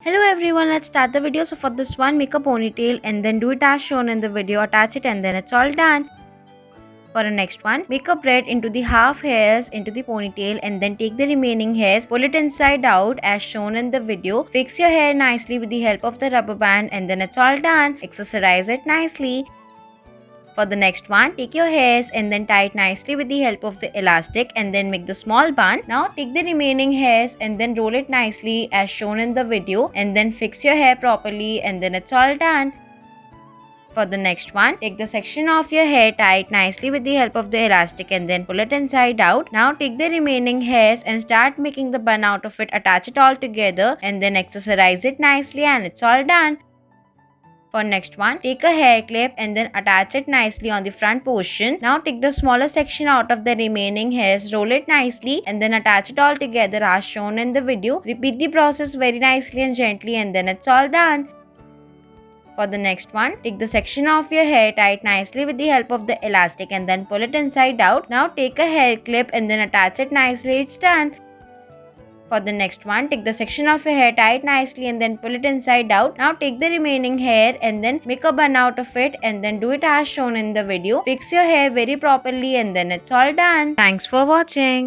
Hello everyone, let's start the video. So for this one, make a ponytail and then do it as shown in the video, attach it and then it's all done. For the next one, make a braid into the half hairs into the ponytail and then take the remaining hairs, pull it inside out as shown in the video. Fix your hair nicely with the help of the rubber band and then it's all done. Accessorize it nicely. For the next one, take your hairs and then tie it nicely with the help of the elastic and then make the small bun. Now take the remaining hairs and then roll it nicely as shown in the video and then fix your hair properly and then it's all done. For the next one, take the section of your hair, tie it nicely with the help of the elastic and then pull it inside out. Now take the remaining hairs and start making the bun out of it, attach it all together and then accessorize it nicely and it's all done. For next one, take a hair clip and then attach it nicely on the front portion. Now take the smaller section out of the remaining hairs, roll it nicely and then attach it all together as shown in the video. Repeat the process very nicely and gently and then it's all done. For the next one, take the section of your hair, tie it nicely with the help of the elastic and then pull it inside out. Now take a hair clip and then attach it nicely, it's done. For the next one, take the section of your hair, tie it nicely and then pull it inside out. Now take the remaining hair and then make a bun out of it and then do it as shown in the video. Fix your hair very properly and then it's all done. Thanks for watching.